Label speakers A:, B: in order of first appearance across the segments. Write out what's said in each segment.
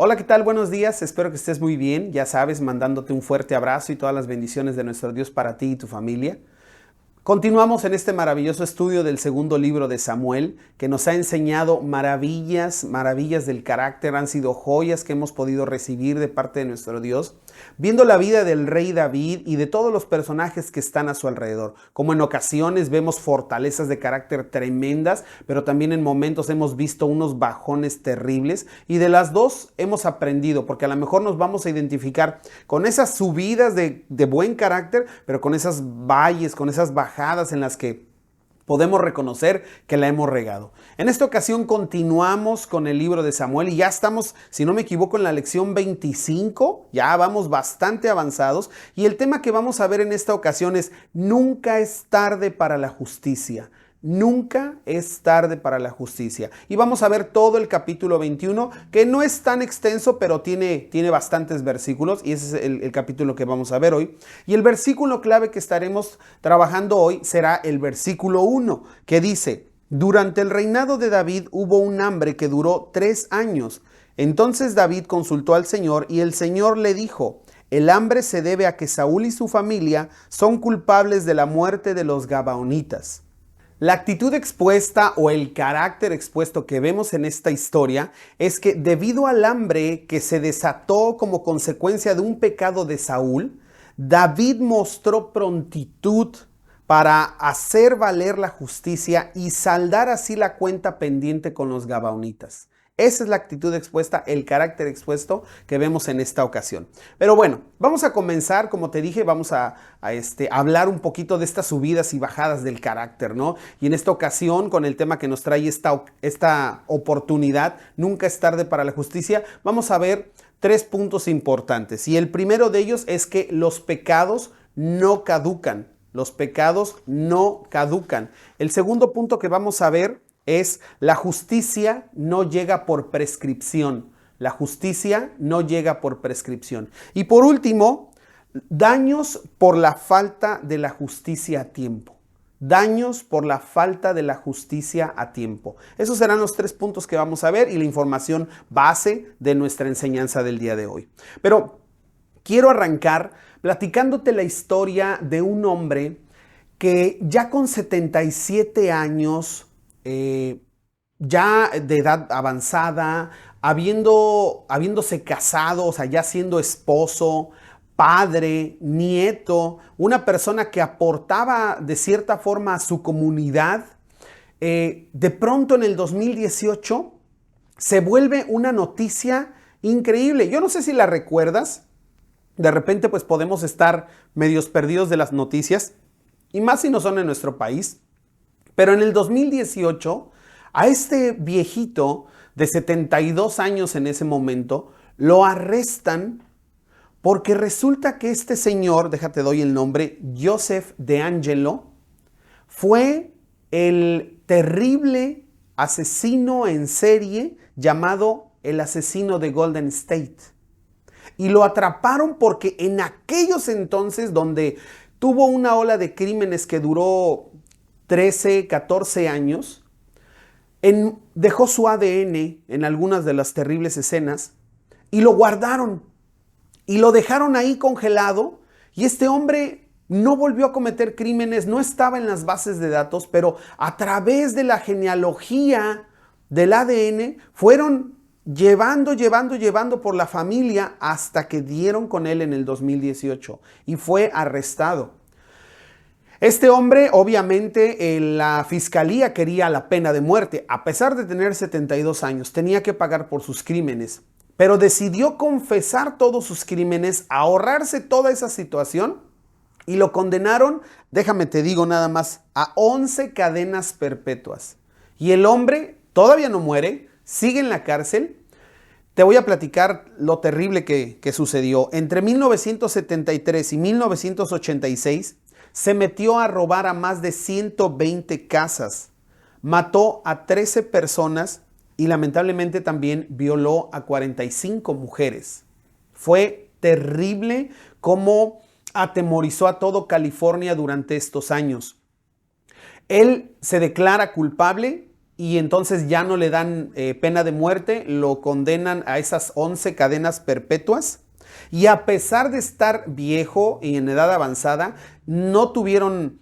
A: Hola, ¿qué tal? Buenos días, espero que estés muy bien. Ya sabes, mandándote un fuerte abrazo y todas las bendiciones de nuestro Dios para ti y tu familia. Continuamos en este maravilloso estudio del segundo libro de Samuel, que nos ha enseñado maravillas, maravillas del carácter, han sido joyas que hemos podido recibir de parte de nuestro Dios, viendo la vida del rey David y de todos los personajes que están a su alrededor. Como en ocasiones vemos fortalezas de carácter tremendas, pero también en momentos hemos visto unos bajones terribles, y de las dos hemos aprendido, porque a lo mejor nos vamos a identificar con esas subidas de buen carácter, pero con esas valles, con esas bajadas en las que podemos reconocer que la hemos regado. En esta ocasión continuamos con el libro de Samuel y ya estamos, si no me equivoco, en la lección 25, ya vamos bastante avanzados, y el tema que vamos a ver en esta ocasión es: nunca es tarde para la justicia. Nunca es tarde para la justicia. Y vamos a ver todo el capítulo 21, que no es tan extenso, pero tiene bastantes versículos, y ese es el capítulo que vamos a ver hoy. Y el versículo clave que estaremos trabajando hoy será el versículo 1, que dice: durante el reinado de David hubo un hambre que duró 3 años. Entonces David consultó al Señor y el Señor le dijo: el hambre se debe a que Saúl y su familia son culpables de la muerte de los gabaonitas. La actitud expuesta o el carácter expuesto que vemos en esta historia es que, debido al hambre que se desató como consecuencia de un pecado de Saúl, David mostró prontitud para hacer valer la justicia y saldar así la cuenta pendiente con los gabaonitas. Esa es la actitud expuesta, el carácter expuesto que vemos en esta ocasión. Pero bueno, vamos a comenzar, como te dije, vamos a hablar un poquito de estas subidas y bajadas del carácter, ¿no? Y en esta ocasión, con el tema que nos trae esta oportunidad, nunca es tarde para la justicia, vamos a ver 3 puntos importantes. Y el primero de ellos es que los pecados no caducan. Los pecados no caducan. El segundo punto que vamos a ver es: la justicia no llega por prescripción. La justicia no llega por prescripción. Y por último, daños por la falta de la justicia a tiempo. Daños por la falta de la justicia a tiempo. Esos serán los 3 puntos que vamos a ver y la información base de nuestra enseñanza del día de hoy. Pero quiero arrancar platicándote la historia de un hombre que ya con 77 años, ya de edad avanzada, habiéndose casado, o sea, ya siendo esposo, padre, nieto, una persona que aportaba de cierta forma a su comunidad, de pronto en el 2018 se vuelve una noticia increíble. Yo no sé si la recuerdas. De repente pues podemos estar medios perdidos de las noticias, y más si no son en nuestro país. Pero en el 2018, a este viejito de 72 años en ese momento, lo arrestan porque resulta que este señor, déjate doy el nombre, Joseph DeAngelo, fue el terrible asesino en serie llamado el asesino de Golden State. Y lo atraparon porque en aquellos entonces, donde tuvo una ola de crímenes que duró 13, 14 años, dejó su ADN en algunas de las terribles escenas y lo guardaron y lo dejaron ahí congelado, y este hombre no volvió a cometer crímenes, no estaba en las bases de datos, pero a través de la genealogía del ADN fueron llevando por la familia hasta que dieron con él en el 2018 y fue arrestado. Este hombre, obviamente, la fiscalía quería la pena de muerte. A pesar de tener 72 años, tenía que pagar por sus crímenes, pero decidió confesar todos sus crímenes, ahorrarse toda esa situación, y lo condenaron, déjame te digo nada más, a 11 cadenas perpetuas. Y el hombre todavía no muere, sigue en la cárcel. Te voy a platicar lo terrible que sucedió. Entre 1973 y 1986 se metió a robar a más de 120 casas, mató a 13 personas y lamentablemente también violó a 45 mujeres. Fue terrible cómo atemorizó a todo California durante estos años. Él se declara culpable y entonces ya no le dan pena de muerte, lo condenan a esas 11 cadenas perpetuas. Y a pesar de estar viejo y en edad avanzada, no tuvieron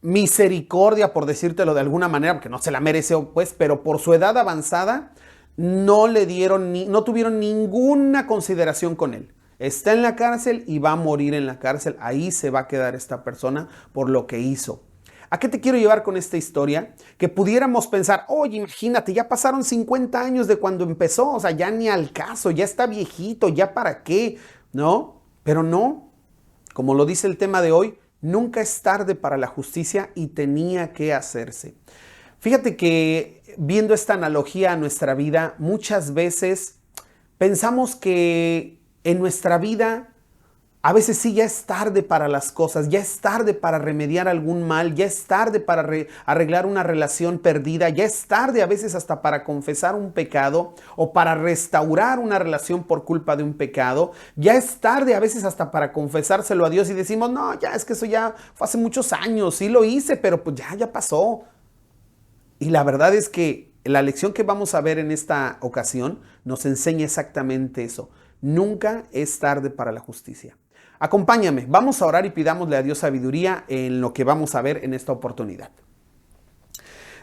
A: misericordia, por decírtelo de alguna manera, porque no se la mereció, pues, pero por su edad avanzada no le dieron no tuvieron ninguna consideración con él. Está en la cárcel y va a morir en la cárcel. Ahí se va a quedar esta persona por lo que hizo. ¿A qué te quiero llevar con esta historia? Que pudiéramos pensar, oye, imagínate, ya pasaron 50 años de cuando empezó, o sea, ya ni al caso, ya está viejito, ya para qué, ¿no? Pero no, como lo dice el tema de hoy, nunca es tarde para la justicia y tenía que hacerse. Fíjate que viendo esta analogía a nuestra vida, muchas veces pensamos que en nuestra vida a veces sí ya es tarde para las cosas, ya es tarde para remediar algún mal, ya es tarde para arreglar una relación perdida, ya es tarde a veces hasta para confesar un pecado o para restaurar una relación por culpa de un pecado, ya es tarde a veces hasta para confesárselo a Dios y decimos, no, ya es que eso ya fue hace muchos años, sí lo hice, pero pues ya pasó. Y la verdad es que la lección que vamos a ver en esta ocasión nos enseña exactamente eso. Nunca es tarde para la justicia. Acompáñame, vamos a orar y pidámosle a Dios sabiduría en lo que vamos a ver en esta oportunidad.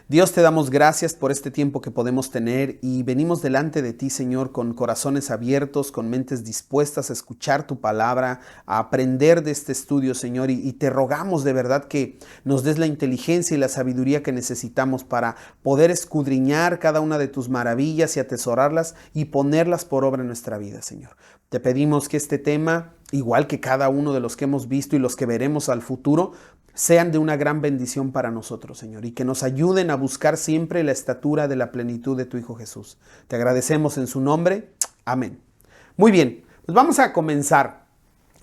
A: Dios, te damos gracias por este tiempo que podemos tener y venimos delante de ti, Señor, con corazones abiertos, con mentes dispuestas a escuchar tu palabra, a aprender de este estudio, Señor, y te rogamos de verdad que nos des la inteligencia y la sabiduría que necesitamos para poder escudriñar cada una de tus maravillas y atesorarlas y ponerlas por obra en nuestra vida, Señor. Te pedimos que este tema, igual que cada uno de los que hemos visto y los que veremos al futuro, sean de una gran bendición para nosotros, Señor, y que nos ayuden a buscar siempre la estatura de la plenitud de tu Hijo Jesús. Te agradecemos en su nombre. Amén. Muy bien, pues vamos a comenzar.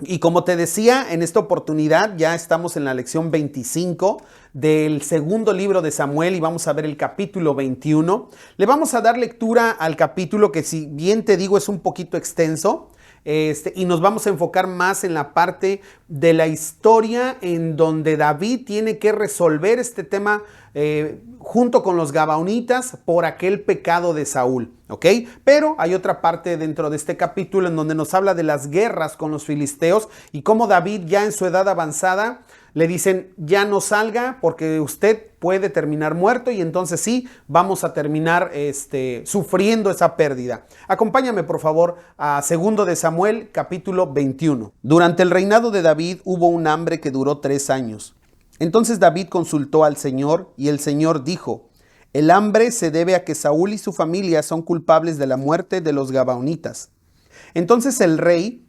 A: Y como te decía, en esta oportunidad ya estamos en la lección 25 del segundo libro de Samuel y vamos a ver el capítulo 21. Le vamos a dar lectura al capítulo que, si bien te digo, es un poquito extenso. Y nos vamos a enfocar más en la parte de la historia en donde David tiene que resolver este tema junto con los gabaonitas por aquel pecado de Saúl, ¿ok? Pero hay otra parte dentro de este capítulo en donde nos habla de las guerras con los filisteos y cómo David, ya en su edad avanzada, le dicen, ya no salga porque usted puede terminar muerto, y entonces sí, vamos a terminar sufriendo esa pérdida. Acompáñame por favor a 2 de Samuel, capítulo 21. Durante el reinado de David hubo un hambre que duró 3 años. Entonces David consultó al Señor y el Señor dijo, el hambre se debe a que Saúl y su familia son culpables de la muerte de los gabaonitas. Entonces el rey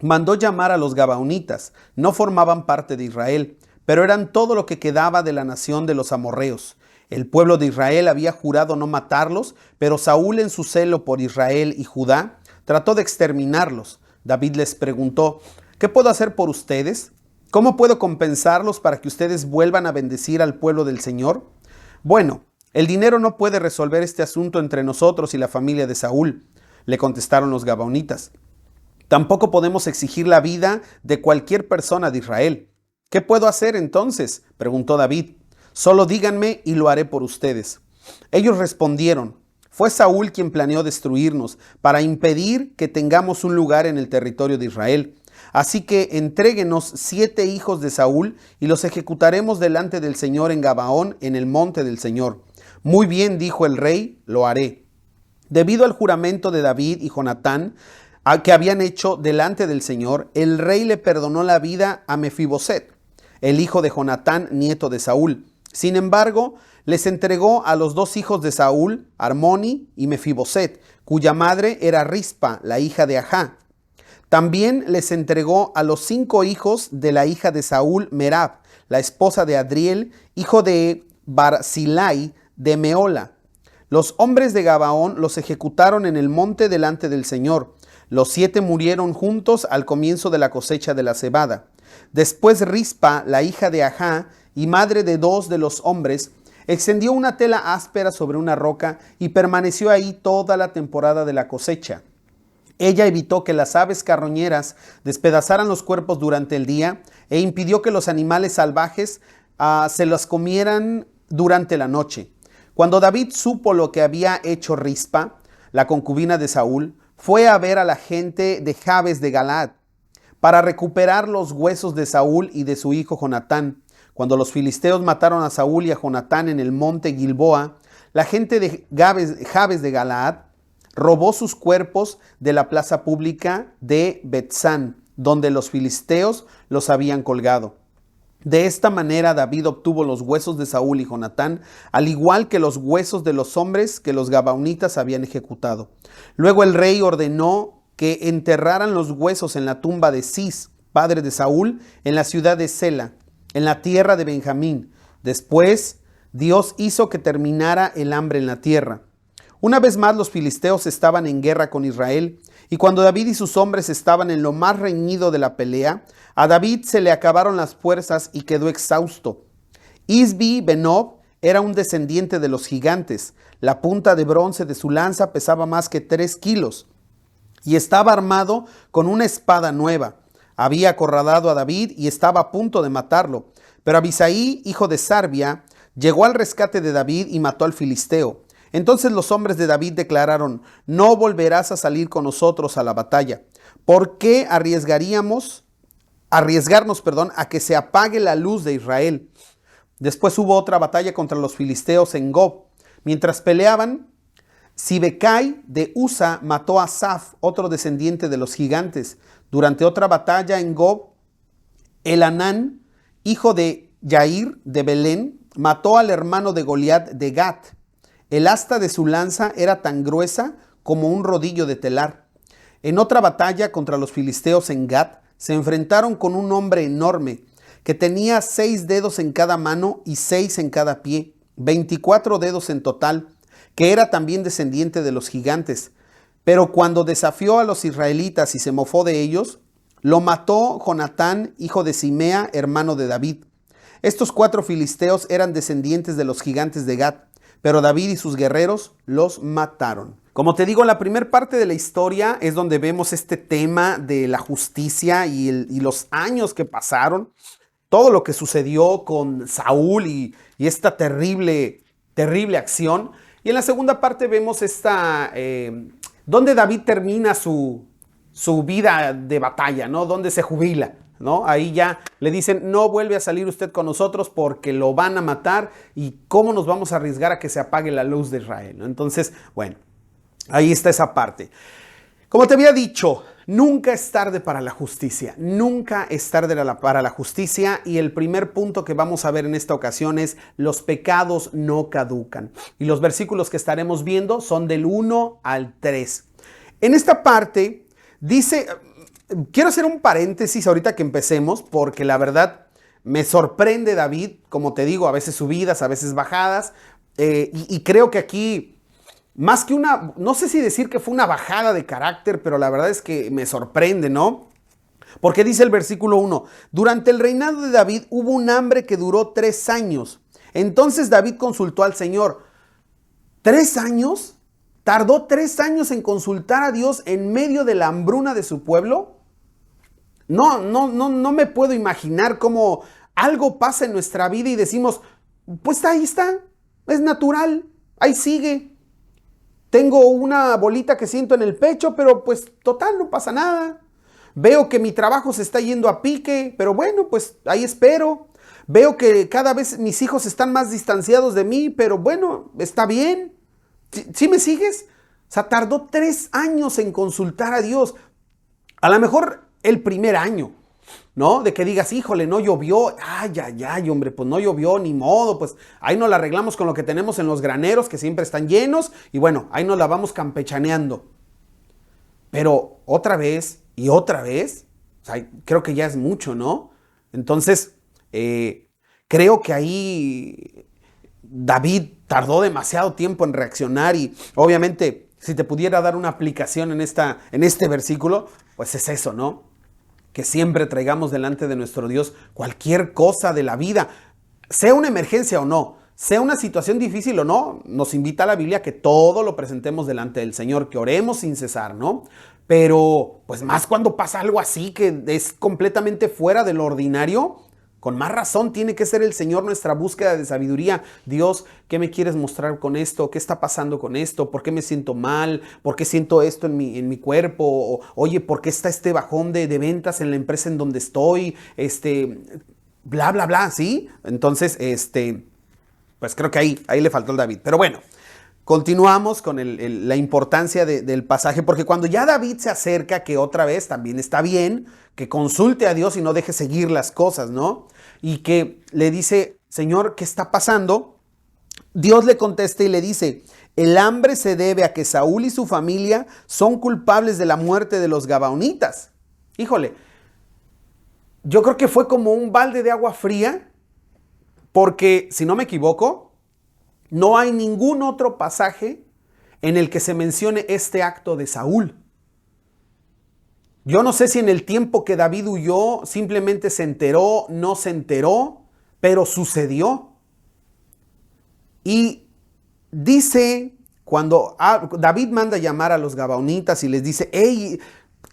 A: mandó llamar a los gabaonitas. No formaban parte de Israel, pero eran todo lo que quedaba de la nación de los amorreos. El pueblo de Israel había jurado no matarlos, pero Saúl, en su celo por Israel y Judá, trató de exterminarlos. David les preguntó, ¿qué puedo hacer por ustedes? ¿Cómo puedo compensarlos para que ustedes vuelvan a bendecir al pueblo del Señor? Bueno, el dinero no puede resolver este asunto entre nosotros y la familia de Saúl, le contestaron los gabaonitas. Tampoco podemos exigir la vida de cualquier persona de Israel. ¿Qué puedo hacer entonces?, preguntó David. Solo díganme y lo haré por ustedes. Ellos respondieron, fue Saúl quien planeó destruirnos para impedir que tengamos un lugar en el territorio de Israel. Así que entréguenos 7 hijos de Saúl y los ejecutaremos delante del Señor en Gabaón, en el monte del Señor. Muy bien, dijo el rey, lo haré. Debido al juramento de David y Jonatán, que habían hecho delante del Señor, el rey le perdonó la vida a Mefiboset, el hijo de Jonatán, nieto de Saúl. Sin embargo, les entregó a los 2 hijos de Saúl, Armoni y Mefiboset, cuya madre era Rispa, la hija de Ajá. También les entregó a los 5 hijos de la hija de Saúl, Merab, la esposa de Adriel, hijo de Barzilai de Meola. Los hombres de Gabaón los ejecutaron en el monte delante del Señor. Los 7 murieron juntos al comienzo de la cosecha de la cebada. Después Rispa, la hija de Ajá y madre de 2 de los hombres, extendió una tela áspera sobre una roca y permaneció ahí toda la temporada de la cosecha. Ella evitó que las aves carroñeras despedazaran los cuerpos durante el día e impidió que los animales salvajes se los comieran durante la noche. Cuando David supo lo que había hecho Rispa, la concubina de Saúl, fue a ver a la gente de Jabes de Galaad para recuperar los huesos de Saúl y de su hijo Jonatán. Cuando los filisteos mataron a Saúl y a Jonatán en el monte Gilboa, la gente de Jabes de Galaad robó sus cuerpos de la plaza pública de Betzán, donde los filisteos los habían colgado. De esta manera David obtuvo los huesos de Saúl y Jonatán, al igual que los huesos de los hombres que los gabaonitas habían ejecutado. Luego el rey ordenó que enterraran los huesos en la tumba de Cis, padre de Saúl, en la ciudad de Sela, en la tierra de Benjamín. Después Dios hizo que terminara el hambre en la tierra. Una vez más los filisteos estaban en guerra con Israel, y cuando David y sus hombres estaban en lo más reñido de la pelea, a David se le acabaron las fuerzas y quedó exhausto. Isbi Benob era un descendiente de los gigantes. La punta de bronce de su lanza pesaba más que 3 kilos y estaba armado con una espada nueva. Había acorralado a David y estaba a punto de matarlo. Pero Abisai, hijo de Sarbia, llegó al rescate de David y mató al filisteo. Entonces los hombres de David declararon: no volverás a salir con nosotros a la batalla. ¿Por qué arriesgarnos a que se apague la luz de Israel? Después hubo otra batalla contra los filisteos en Gob. Mientras peleaban, Sibecai de Usa mató a Saf, otro descendiente de los gigantes. Durante otra batalla en Gob, Elanán, hijo de Yair de Belén, mató al hermano de Goliat de Gat. El asta de su lanza era tan gruesa como un rodillo de telar. En otra batalla contra los filisteos en Gat, se enfrentaron con un hombre enorme que tenía 6 dedos en cada mano y 6 en cada pie, 24 dedos en total, que era también descendiente de los gigantes. Pero cuando desafió a los israelitas y se mofó de ellos, lo mató Jonatán, hijo de Simea, hermano de David. Estos 4 filisteos eran descendientes de los gigantes de Gat, pero David y sus guerreros los mataron. Como te digo, la primera parte de la historia es donde vemos este tema de la justicia y los años que pasaron, todo lo que sucedió con Saúl y esta terrible acción. Y en la segunda parte vemos donde David termina su vida de batalla, ¿no? Donde se jubila, ¿no? Ahí ya le dicen: no vuelve a salir usted con nosotros porque lo van a matar, y cómo nos vamos a arriesgar a que se apague la luz de Israel, ¿no? Entonces, bueno, ahí está esa parte. Como te había dicho, nunca es tarde para la justicia, nunca es tarde para la justicia, y el primer punto que vamos a ver en esta ocasión es: los pecados no caducan. Y los versículos que estaremos viendo son del 1 al 3. En esta parte dice... Quiero hacer un paréntesis ahorita que empecemos, porque la verdad me sorprende David, como te digo, a veces subidas, a veces bajadas, y creo que aquí, más que no sé si decir que fue una bajada de carácter, pero la verdad es que me sorprende, ¿no? Porque dice el versículo 1, durante el reinado de David hubo un hambre que duró 3 años. Entonces David consultó al Señor. ¿3 años? ¿Tardó 3 años en consultar a Dios en medio de la hambruna de su pueblo? No me puedo imaginar cómo algo pasa en nuestra vida y decimos: pues ahí está, es natural, ahí sigue. Tengo una bolita que siento en el pecho, pero pues total, no pasa nada. Veo que mi trabajo se está yendo a pique, pero bueno, pues ahí espero. Veo que cada vez mis hijos están más distanciados de mí, pero bueno, está bien. ¿Sí me sigues? O sea, tardó 3 años en consultar a Dios. A lo mejor el primer año, ¿no? De que digas: híjole, no llovió. Ay, hombre, pues no llovió, ni modo. Pues ahí nos la arreglamos con lo que tenemos en los graneros, que siempre están llenos. Y bueno, ahí nos la vamos campechaneando. Pero otra vez y otra vez, o sea, creo que ya es mucho, ¿no? Entonces, creo que ahí David tardó demasiado tiempo en reaccionar, y obviamente si te pudiera dar una aplicación en este versículo, pues es eso, ¿no? Que siempre traigamos delante de nuestro Dios cualquier cosa de la vida, sea una emergencia o no, sea una situación difícil o no. Nos invita a la Biblia que todo lo presentemos delante del Señor, que oremos sin cesar, ¿no? Pero pues más cuando pasa algo así que es completamente fuera de lo ordinario, Con más razón tiene que ser el Señor nuestra búsqueda de sabiduría. Dios, ¿qué me quieres mostrar con esto? ¿Qué está pasando con esto? ¿Por qué me siento mal? ¿Por qué siento esto en mi cuerpo? Oye, ¿por qué está este bajón de ventas en la empresa en donde estoy? Bla, bla, bla, ¿sí? Entonces, pues creo que ahí le faltó el David. Pero bueno, continuamos con la importancia del pasaje, porque cuando ya David se acerca, que otra vez también está bien, que consulte a Dios y no deje seguir las cosas, ¿no? Y que le dice, Señor, ¿qué está pasando? Dios le contesta y le dice, el hambre se debe a que Saúl y su familia son culpables de la muerte de los gabaonitas. Híjole, yo creo que fue como un balde de agua fría, porque si no me equivoco, no hay ningún otro pasaje en el que se mencione este acto de Saúl. Yo no sé si en el tiempo que David huyó simplemente se enteró, no se enteró, pero sucedió. Y dice, cuando David manda llamar a los gabaonitas y les dice, hey,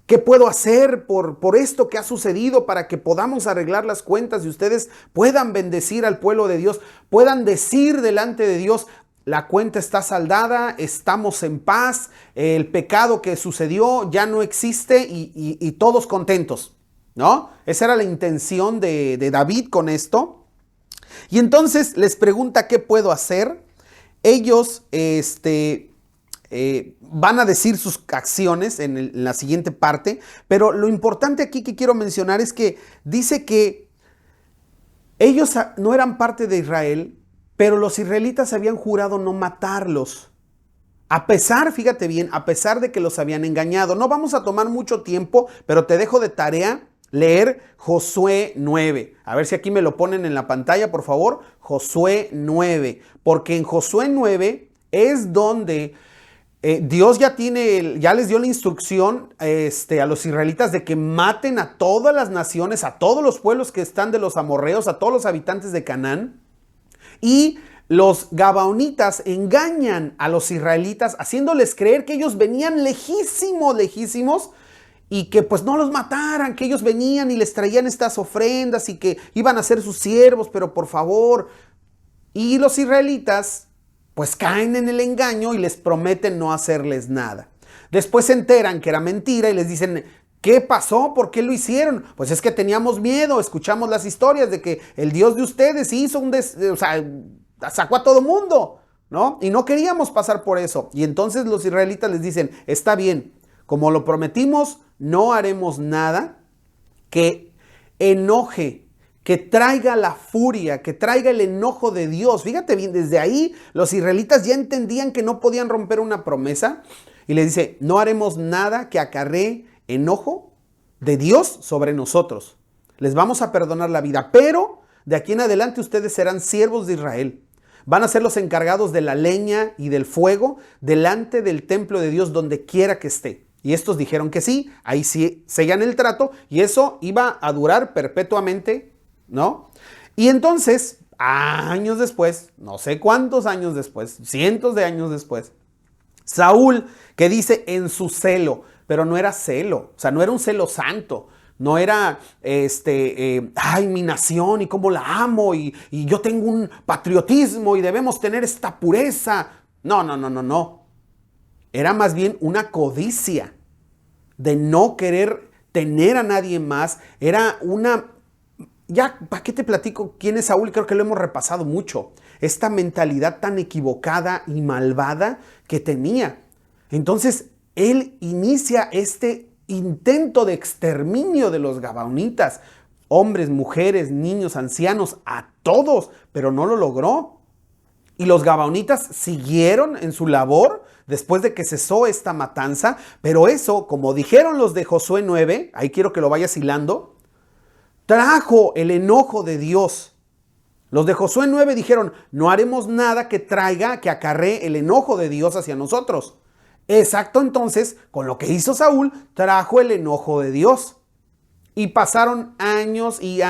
A: ¿qué puedo hacer por esto que ha sucedido para que podamos arreglar las cuentas y ustedes puedan bendecir al pueblo de Dios, puedan decir delante de Dios, la cuenta está saldada, estamos en paz, el pecado que sucedió ya no existe y todos contentos, ¿no? Esa era la intención de David con esto. Y entonces les pregunta qué puedo hacer. Ellos van a decir sus acciones en la siguiente parte, pero lo importante aquí que quiero mencionar es que dice que ellos no eran parte de Israel, pero los israelitas habían jurado no matarlos. A pesar, fíjate bien, a pesar de que los habían engañado. No vamos a tomar mucho tiempo, pero te dejo de tarea leer Josué 9. A ver si aquí me lo ponen en la pantalla, por favor. Josué 9. Porque en Josué 9 es donde Dios ya les dio la instrucción a los israelitas de que maten a todas las naciones, a todos los pueblos que están de los amorreos, a todos los habitantes de Canaán. Y los gabaonitas engañan a los israelitas haciéndoles creer que ellos venían lejísimos y que pues no los mataran, que ellos venían y les traían estas ofrendas y que iban a ser sus siervos, pero por favor. Y los israelitas pues caen en el engaño y les prometen no hacerles nada. Después se enteran que era mentira y les dicen, ¿qué pasó? ¿Por qué lo hicieron? Pues es que teníamos miedo, escuchamos las historias de que el Dios de ustedes hizo sacó a todo mundo, ¿no? Y no queríamos pasar por eso. Y entonces los israelitas les dicen, está bien, como lo prometimos, no haremos nada que enoje, que traiga la furia, que traiga el enojo de Dios. Fíjate bien, desde ahí los israelitas ya entendían que no podían romper una promesa. Y les dice, no haremos nada que acarree enojo de Dios sobre nosotros. Les vamos a perdonar la vida, pero de aquí en adelante ustedes serán siervos de Israel. Van a ser los encargados de la leña y del fuego delante del templo de Dios donde quiera que esté. Y estos dijeron que sí, ahí sí sellan el trato y eso iba a durar perpetuamente, ¿no? Y entonces, años después, no sé cuántos años después, cientos de años después, Saúl, que dice en su celo, pero no era celo, o sea, no era un celo santo, no era, ay, mi nación y cómo la amo y yo tengo un patriotismo y debemos tener esta pureza. No. Era más bien una codicia de no querer tener a nadie más. Era una, ya, ¿para qué te platico quién es Saúl? Creo que lo hemos repasado mucho. Esta mentalidad tan equivocada y malvada que tenía. Entonces, él inicia este intento de exterminio de los gabaonitas, hombres, mujeres, niños, ancianos, a todos, pero no lo logró. Y los gabaonitas siguieron en su labor después de que cesó esta matanza, pero eso, como dijeron los de Josué 9, ahí quiero que lo vayas hilando, trajo el enojo de Dios. Los de Josué 9 dijeron, no haremos nada que acarree el enojo de Dios hacia nosotros. Exacto, entonces, con lo que hizo Saúl, trajo el enojo de Dios. Y pasaron años y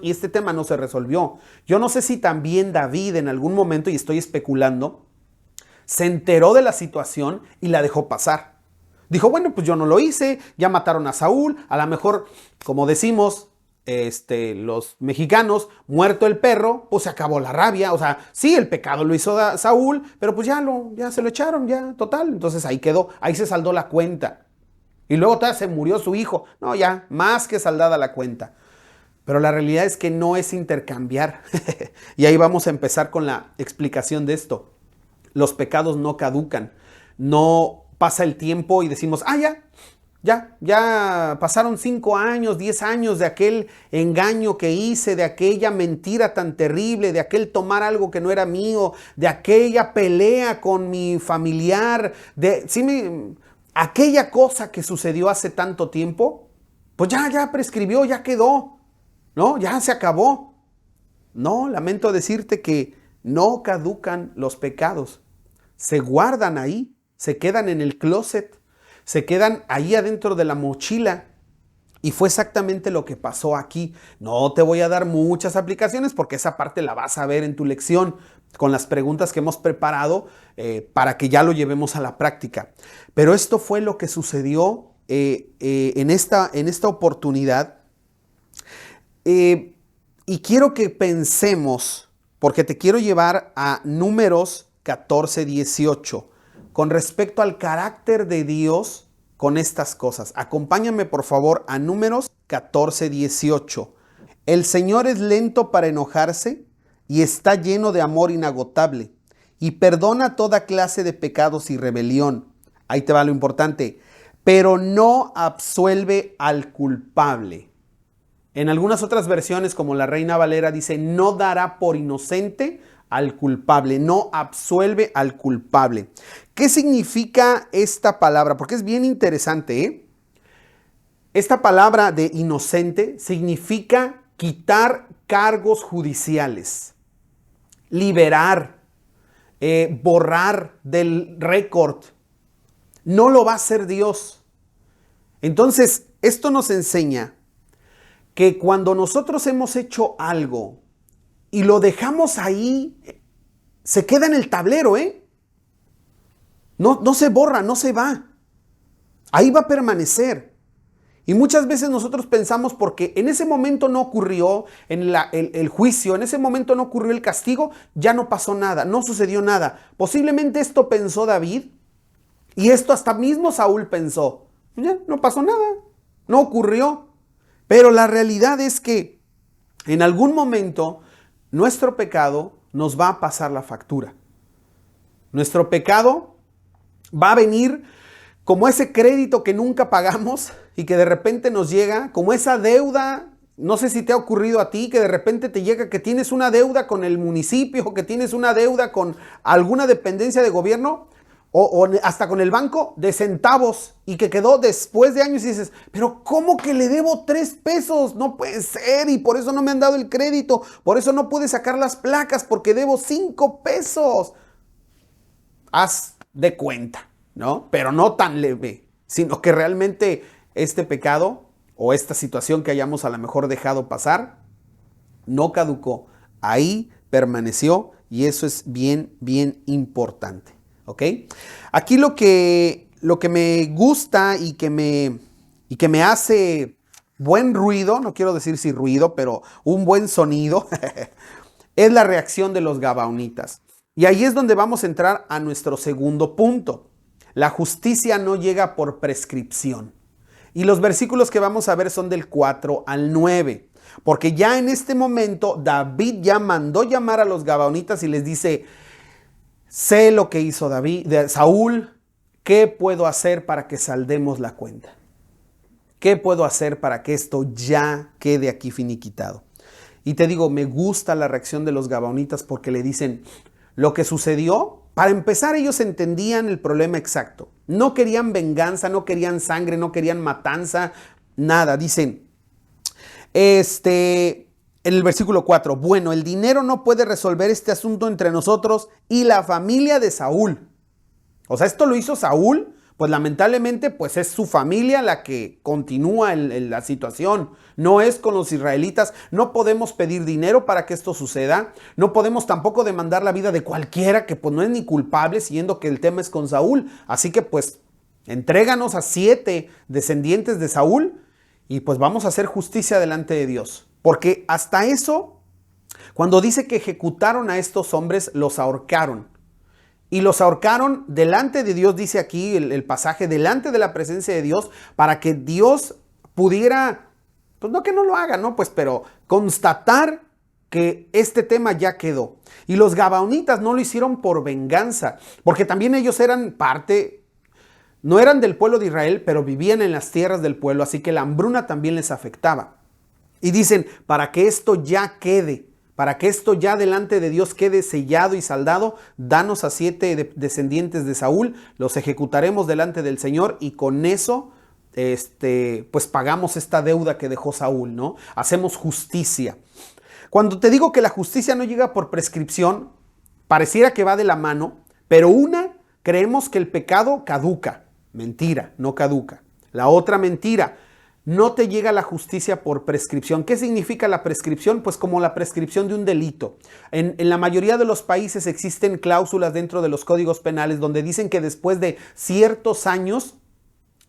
A: este tema no se resolvió. Yo no sé si también David en algún momento, y estoy especulando, se enteró de la situación y la dejó pasar. Dijo, bueno, pues yo no lo hice, ya mataron a Saúl, a lo mejor, como decimos, los mexicanos, muerto el perro, pues se acabó la rabia. O sea, sí, el pecado lo hizo Saúl, pero pues ya se lo echaron, ya, total. Entonces ahí quedó, ahí se saldó la cuenta. Y luego todavía se murió su hijo. No, ya, más que saldada la cuenta. Pero la realidad es que no es intercambiar. Y ahí vamos a empezar con la explicación de esto. Los pecados no caducan. No pasa el tiempo y decimos, ya pasaron 5 años, 10 años de aquel engaño que hice, de aquella mentira tan terrible, de aquel tomar algo que no era mío, de aquella pelea con mi familiar, aquella cosa que sucedió hace tanto tiempo, pues ya prescribió, ya quedó, ¿no? Ya se acabó. No, lamento decirte que no caducan los pecados. Se guardan ahí, se quedan en el closet, se quedan ahí adentro de la mochila. Y fue exactamente lo que pasó aquí. No te voy a dar muchas aplicaciones porque esa parte la vas a ver en tu lección con las preguntas que hemos preparado para que ya lo llevemos a la práctica. Pero esto fue lo que sucedió en esta oportunidad. Y quiero que pensemos, porque te quiero llevar a Números 14:18, con respecto al carácter de Dios con estas cosas. Acompáñame por favor a Números 14:18. El Señor es lento para enojarse y está lleno de amor inagotable y perdona toda clase de pecados y rebelión. Ahí te va lo importante. Pero no absuelve al culpable. En algunas otras versiones, como la Reina Valera, dice, no dará por inocente al culpable, no absuelve al culpable. ¿Qué significa esta palabra? Porque es bien interesante, ¿eh? Esta palabra de inocente significa quitar cargos judiciales, liberar, borrar del récord. No lo va a hacer Dios. Entonces, esto nos enseña que cuando nosotros hemos hecho algo y lo dejamos ahí, se queda en el tablero, ¿eh? No se borra, no se va. Ahí va a permanecer. Y muchas veces nosotros pensamos porque en ese momento no ocurrió el juicio, en ese momento no ocurrió el castigo, ya no pasó nada, no sucedió nada. Posiblemente esto pensó David y esto hasta mismo Saúl pensó. Ya, no pasó nada, no ocurrió. Pero la realidad es que en algún momento nuestro pecado nos va a pasar la factura. Nuestro pecado va a venir como ese crédito que nunca pagamos y que de repente nos llega, como esa deuda. No sé si te ha ocurrido a ti que de repente te llega que tienes una deuda con el municipio o que tienes una deuda con alguna dependencia de gobierno o hasta con el banco de centavos y que quedó después de años y dices, pero ¿cómo que le debo 3 pesos? No puede ser y por eso no me han dado el crédito, por eso no pude sacar las placas porque debo 5 pesos. Haz de cuenta, ¿no? Pero no tan leve, sino que realmente este pecado o esta situación que hayamos a lo mejor dejado pasar no caducó, ahí permaneció y eso es bien, bien importante. ¿Ok? Aquí lo que me gusta y que me hace buen ruido, no quiero decir si ruido, pero un buen sonido, es la reacción de los gabaonitas. Y ahí es donde vamos a entrar a nuestro segundo punto. La justicia no llega por prescripción. Y los versículos que vamos a ver son del 4 al 9. Porque ya en este momento David ya mandó llamar a los gabaonitas y les dice, sé lo que hizo Saúl, ¿qué puedo hacer para que saldemos la cuenta? ¿Qué puedo hacer para que esto ya quede aquí finiquitado? Y te digo, me gusta la reacción de los gabaonitas porque le dicen, lo que sucedió, para empezar ellos entendían el problema exacto. No querían venganza, no querían sangre, no querían matanza, nada. Dicen, en el versículo 4, bueno, el dinero no puede resolver este asunto entre nosotros y la familia de Saúl. O sea, esto lo hizo Saúl, pues lamentablemente pues es su familia la que continúa en la situación. No es con los israelitas. No podemos pedir dinero para que esto suceda. No podemos tampoco demandar la vida de cualquiera que pues no es ni culpable, siendo que el tema es con Saúl. Así que pues entréganos a 7 descendientes de Saúl y pues vamos a hacer justicia delante de Dios. Porque hasta eso, cuando dice que ejecutaron a estos hombres, los ahorcaron. Y los ahorcaron delante de Dios, dice aquí el pasaje, delante de la presencia de Dios, para que Dios pudiera, pues no que no lo haga, ¿no? Pues pero constatar que este tema ya quedó. Y los gabaonitas no lo hicieron por venganza, porque también ellos eran parte, no eran del pueblo de Israel, pero vivían en las tierras del pueblo, así que la hambruna también les afectaba. Y dicen, para que esto ya quede, para que esto ya delante de Dios quede sellado y saldado, danos a 7 descendientes de Saúl, los ejecutaremos delante del Señor y con eso pues pagamos esta deuda que dejó Saúl, ¿no? Hacemos justicia. Cuando te digo que la justicia no llega por prescripción, pareciera que va de la mano, pero creemos que el pecado caduca. Mentira, no caduca. La otra mentira, no te llega la justicia por prescripción. ¿Qué significa la prescripción? Pues como la prescripción de un delito. En la mayoría de los países existen cláusulas dentro de los códigos penales donde dicen que después de ciertos años,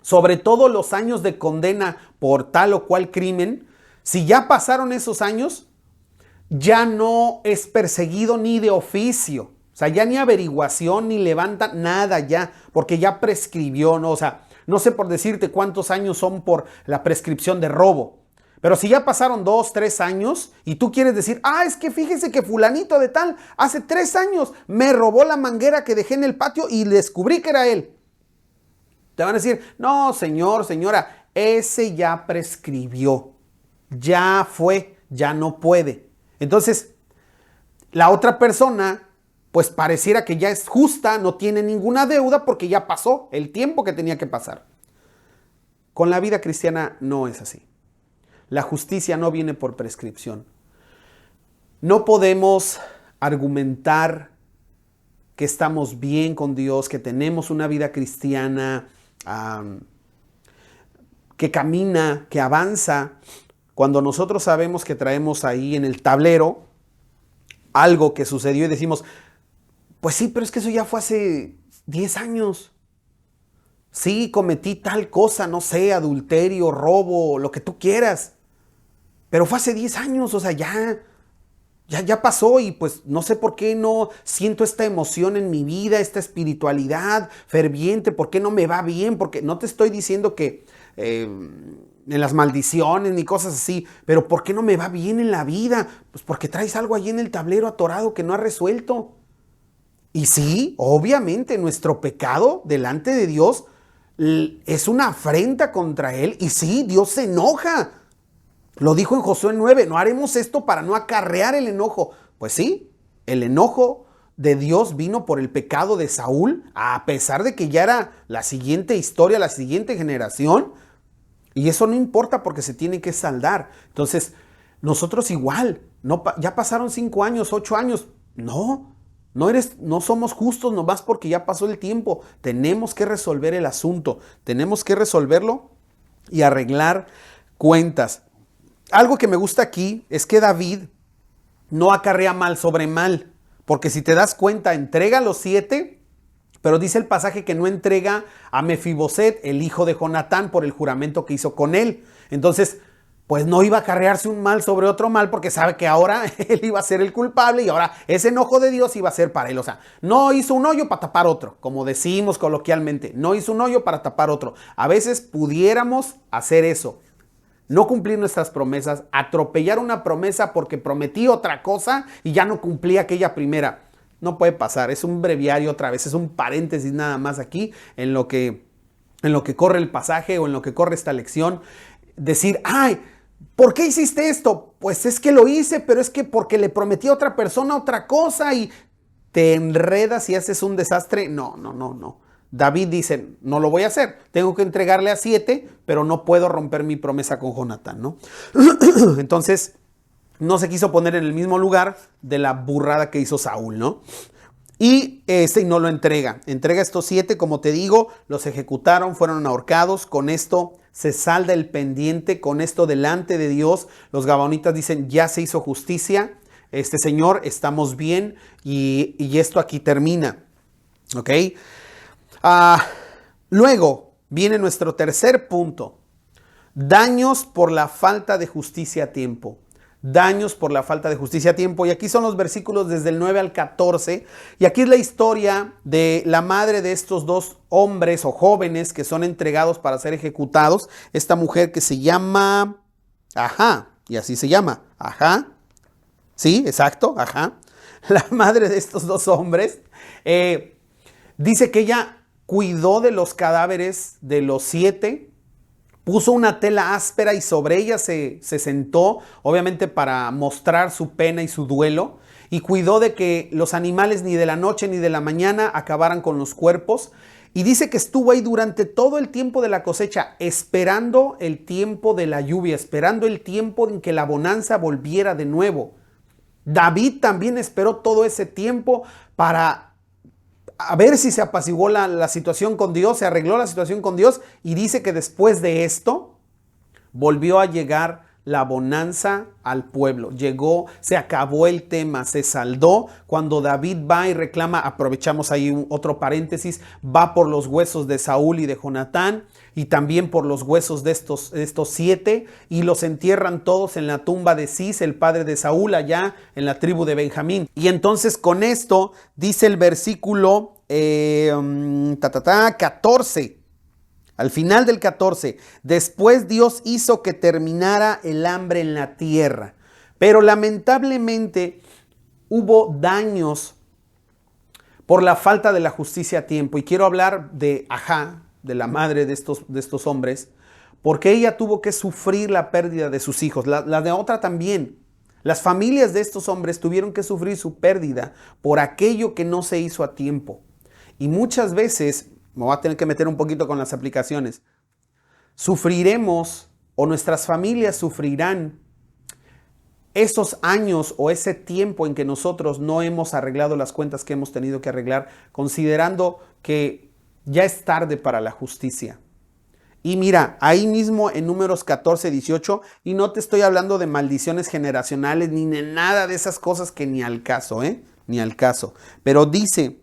A: sobre todo los años de condena por tal o cual crimen, si ya pasaron esos años, ya no es perseguido ni de oficio. O sea, ya ni averiguación, ni levanta nada ya, porque ya prescribió, ¿no? O sea, no sé por decirte cuántos años son por la prescripción de robo. Pero si ya pasaron 2, 3 años y tú quieres decir, es que fíjese que fulanito de tal, hace 3 años me robó la manguera que dejé en el patio y descubrí que era él. Te van a decir, no, señor, señora, ese ya prescribió. Ya fue, ya no puede. Entonces, la otra persona, pues pareciera que ya es justa, no tiene ninguna deuda porque ya pasó el tiempo que tenía que pasar. Con la vida cristiana no es así. La justicia no viene por prescripción. No podemos argumentar que estamos bien con Dios, que tenemos una vida cristiana que camina, que avanza, cuando nosotros sabemos que traemos ahí en el tablero algo que sucedió y decimos, pues sí, pero es que eso ya fue hace 10 años. Sí, cometí tal cosa, no sé, adulterio, robo, lo que tú quieras. Pero fue hace 10 años, o sea, ya pasó y pues no sé por qué no siento esta emoción en mi vida, esta espiritualidad ferviente, por qué no me va bien, porque no te estoy diciendo que en las maldiciones ni cosas así, pero ¿por qué no me va bien en la vida? Pues porque traes algo ahí en el tablero atorado que no has resuelto. Y sí, obviamente nuestro pecado delante de Dios es una afrenta contra Él y sí, Dios se enoja. Lo dijo en Josué 9, no haremos esto para no acarrear el enojo. Pues sí, el enojo de Dios vino por el pecado de Saúl, a pesar de que ya era la siguiente historia, la siguiente generación. Y eso no importa porque se tiene que saldar. Entonces, nosotros igual, ya pasaron 5 años, 8 años. No somos justos nomás porque ya pasó el tiempo. Tenemos que resolver el asunto. Tenemos que resolverlo y arreglar cuentas. Algo que me gusta aquí es que David no acarrea mal sobre mal, porque si te das cuenta, entrega los 7, pero dice el pasaje que no entrega a Mefiboset, el hijo de Jonatán, por el juramento que hizo con él. Entonces, pues no iba a acarrearse un mal sobre otro mal, porque sabe que ahora él iba a ser el culpable y ahora ese enojo de Dios iba a ser para él. O sea, no hizo un hoyo para tapar otro, como decimos coloquialmente, no hizo un hoyo para tapar otro. A veces pudiéramos hacer eso. No cumplir nuestras promesas, atropellar una promesa porque prometí otra cosa y ya no cumplí aquella primera. No puede pasar, es un breviario otra vez, es un paréntesis nada más aquí en lo que corre el pasaje o en lo que corre esta lección. Decir, ¿por qué hiciste esto? Pues es que lo hice, pero es que porque le prometí a otra persona otra cosa y te enredas y haces un desastre. No. David dice, no lo voy a hacer, tengo que entregarle a 7, pero no puedo romper mi promesa con Jonatán, ¿no? Entonces, no se quiso poner en el mismo lugar de la burrada que hizo Saúl, ¿no? Y no lo entrega estos 7, como te digo, los ejecutaron, fueron ahorcados, con esto se salda el pendiente, con esto delante de Dios, los gabaonitas dicen, ya se hizo justicia, Señor, estamos bien y esto aquí termina, ¿ok? Luego viene nuestro tercer punto. Daños por la falta de justicia a tiempo. Daños por la falta de justicia a tiempo. Y aquí son los versículos desde el 9 al 14. Y aquí es la historia de la madre de estos dos hombres o jóvenes que son entregados para ser ejecutados. Esta mujer que se llama Ajá, y así se llama, Ajá. Sí, exacto, Ajá. La madre de estos dos hombres dice que ella cuidó de los cadáveres de los 7, puso una tela áspera y sobre ella se sentó, obviamente para mostrar su pena y su duelo, y cuidó de que los animales ni de la noche ni de la mañana acabaran con los cuerpos. Y dice que estuvo ahí durante todo el tiempo de la cosecha, esperando el tiempo de la lluvia, esperando el tiempo en que la bonanza volviera de nuevo. David también esperó todo ese tiempo para a ver si se apaciguó la situación con Dios, se arregló la situación con Dios, y dice que después de esto volvió a llegar la bonanza al pueblo. Llegó, se acabó el tema, se saldó. Cuando David va y reclama, aprovechamos ahí otro paréntesis, va por los huesos de Saúl y de Jonatán, y también por los huesos de estos 7, y los entierran todos en la tumba de Cis, el padre de Saúl, allá en la tribu de Benjamín. Y entonces con esto dice el versículo 14. Al final del 14, después Dios hizo que terminara el hambre en la tierra, pero lamentablemente hubo daños por la falta de la justicia a tiempo. Y quiero hablar de Ajá, de la madre de estos hombres, porque ella tuvo que sufrir la pérdida de sus hijos. La de otra también. Las familias de estos hombres tuvieron que sufrir su pérdida por aquello que no se hizo a tiempo. Y muchas veces, me voy a tener que meter un poquito con las aplicaciones, sufriremos o nuestras familias sufrirán esos años o ese tiempo en que nosotros no hemos arreglado las cuentas que hemos tenido que arreglar, considerando que ya es tarde para la justicia. Y mira, ahí mismo en Números 14, 18, y no te estoy hablando de maldiciones generacionales ni de nada de esas cosas que ni al caso, ni al caso. Pero dice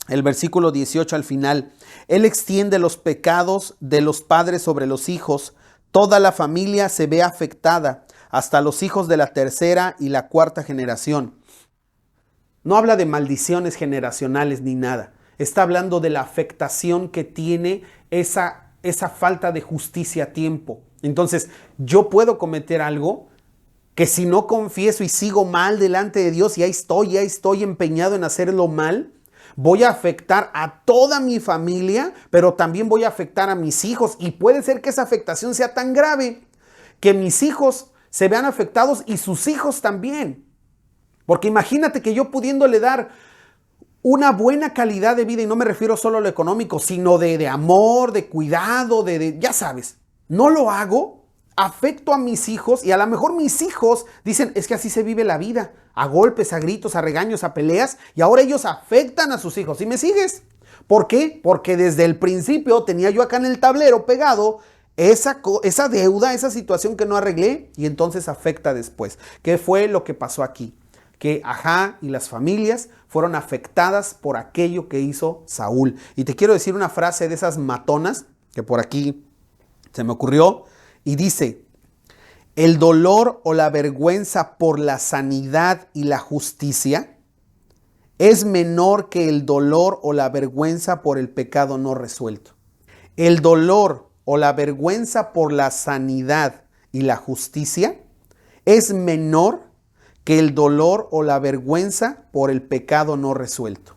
A: el versículo 18 al final, Él extiende los pecados de los padres sobre los hijos, toda la familia se ve afectada, hasta los hijos de la 3ª y la 4ª generación. No habla de maldiciones generacionales ni nada. Está hablando de la afectación que tiene esa falta de justicia a tiempo. Entonces, yo puedo cometer algo que si no confieso y sigo mal delante de Dios y ya estoy empeñado en hacerlo mal, voy a afectar a toda mi familia, pero también voy a afectar a mis hijos. Y puede ser que esa afectación sea tan grave que mis hijos se vean afectados y sus hijos también. Porque imagínate que yo pudiéndole dar una buena calidad de vida, y no me refiero solo a lo económico, sino de amor, de cuidado, ya sabes, no lo hago, afecto a mis hijos y a lo mejor mis hijos dicen, es que así se vive la vida, a golpes, a gritos, a regaños, a peleas, y ahora ellos afectan a sus hijos. ¿Sí me sigues? ¿Por qué? Porque desde el principio tenía yo acá en el tablero pegado esa deuda, esa situación que no arreglé, y entonces afecta después. ¿Qué fue lo que pasó aquí? Que Ajá y las familias fueron afectadas por aquello que hizo Saúl. Y te quiero decir una frase de esas matonas que por aquí se me ocurrió, y dice, el dolor o la vergüenza por la sanidad y la justicia es menor que el dolor o la vergüenza por el pecado no resuelto. El dolor o la vergüenza por la sanidad y la justicia es menor que el dolor o la vergüenza por el pecado no resuelto.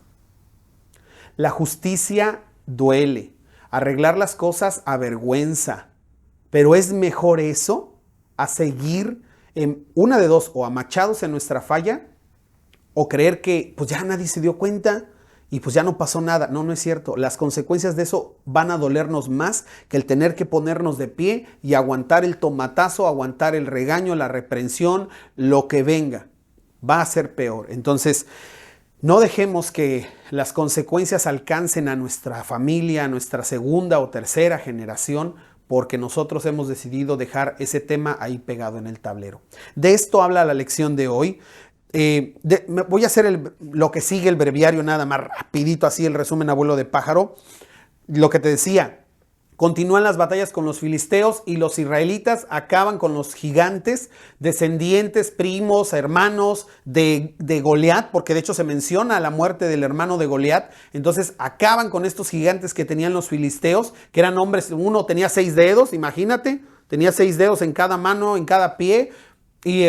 A: La justicia duele, arreglar las cosas avergüenza, pero es mejor eso a seguir en una de dos, o amachados en nuestra falla, o creer que pues ya nadie se dio cuenta y pues ya no pasó nada. No, no es cierto. Las consecuencias de eso van a dolernos más que el tener que ponernos de pie y aguantar el tomatazo, aguantar el regaño, la reprensión, lo que venga. Va a ser peor. Entonces, no dejemos que las consecuencias alcancen a nuestra familia, a nuestra 2ª o 3ª generación, porque nosotros hemos decidido dejar ese tema ahí pegado en el tablero. De esto habla la lección de hoy. Voy a hacer lo que sigue, el breviario, nada más rapidito, así el resumen, abuelo de pájaro. Lo que te decía, Continúan las batallas con los filisteos y los israelitas acaban con los gigantes, descendientes, primos, hermanos de Goliat, porque de hecho se menciona la muerte del hermano de Goliat. Entonces acaban con estos gigantes que tenían los filisteos, que eran hombres, uno tenía 6 dedos, imagínate, tenía 6 dedos en cada mano, en cada pie, y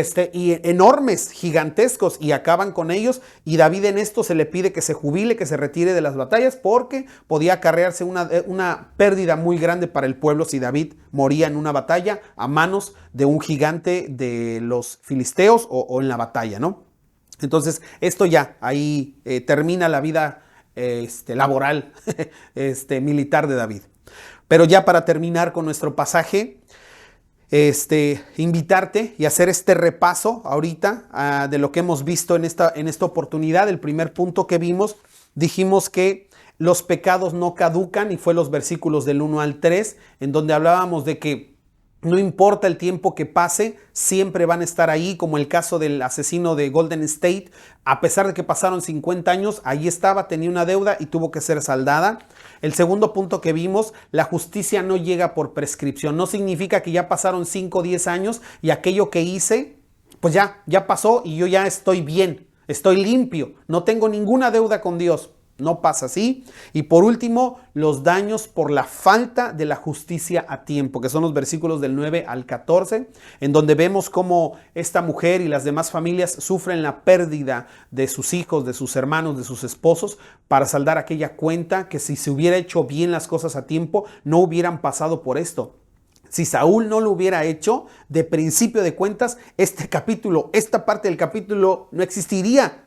A: enormes, gigantescos, y acaban con ellos. Y David en esto se le pide que se jubile, que se retire de las batallas, porque podía acarrearse una pérdida muy grande para el pueblo si David moría en una batalla a manos de un gigante de los filisteos o en la batalla, ¿no? Entonces esto ya, ahí termina la vida laboral militar de David. Pero ya para terminar con nuestro pasaje, invitarte y hacer este repaso ahorita de lo que hemos visto en esta oportunidad. El primer punto que vimos, dijimos que los pecados no caducan, y fue los versículos del 1 al 3, en donde hablábamos de que no importa el tiempo que pase, siempre van a estar ahí, como el caso del asesino de Golden State. A pesar de que pasaron 50 años, ahí estaba, tenía una deuda y tuvo que ser saldada. El segundo punto que vimos, la justicia no llega por prescripción. No significa que ya pasaron 5 o 10 años y aquello que hice, pues ya pasó y yo ya estoy bien, estoy limpio, no tengo ninguna deuda con Dios. No pasa así. Y por último, los daños por la falta de la justicia a tiempo, que son los versículos del 9 al 14, en donde vemos cómo esta mujer y las demás familias sufren la pérdida de sus hijos, de sus hermanos, de sus esposos, para saldar aquella cuenta que si se hubiera hecho bien las cosas a tiempo, no hubieran pasado por esto. Si Saúl no lo hubiera hecho, de principio de cuentas, esta parte del capítulo no existiría.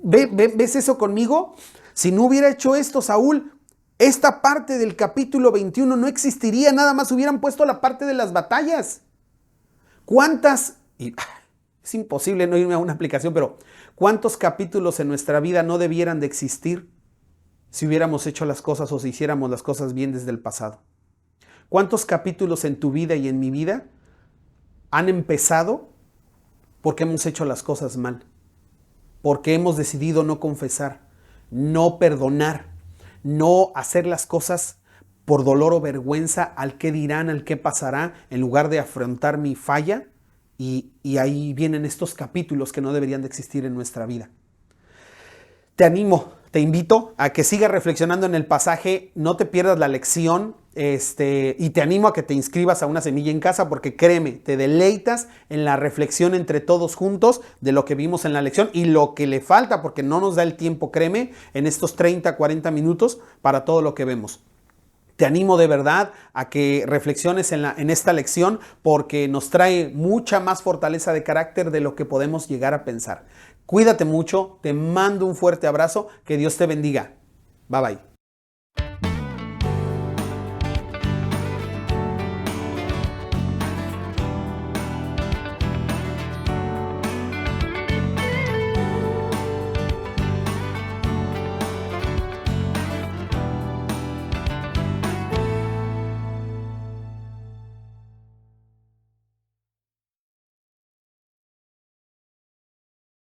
A: ¿Ves eso conmigo? Si no hubiera hecho esto Saúl, esta parte del capítulo 21 no existiría, nada más hubieran puesto la parte de las batallas. ¿Cuántas? Es imposible no irme a una aplicación, pero ¿cuántos capítulos en nuestra vida no debieran de existir si hubiéramos hecho las cosas o si hiciéramos las cosas bien desde el pasado? ¿Cuántos capítulos en tu vida y en mi vida han empezado porque hemos hecho las cosas mal? Porque hemos decidido no confesar, no perdonar, no hacer las cosas por dolor o vergüenza al qué dirán, al qué pasará, en lugar de afrontar mi falla. Y ahí vienen estos capítulos que no deberían de existir en nuestra vida. Te invito a que sigas reflexionando en el pasaje, no te pierdas la lección, y te animo a que te inscribas a Una Semilla en Casa, porque créeme, te deleitas en la reflexión entre todos juntos de lo que vimos en la lección y lo que le falta, porque no nos da el tiempo, créeme, en estos 30, 40 minutos para todo lo que vemos. Te animo de verdad a que reflexiones en esta lección, porque nos trae mucha más fortaleza de carácter de lo que podemos llegar a pensar. Cuídate mucho, te mando un fuerte abrazo, que Dios te bendiga. Bye bye.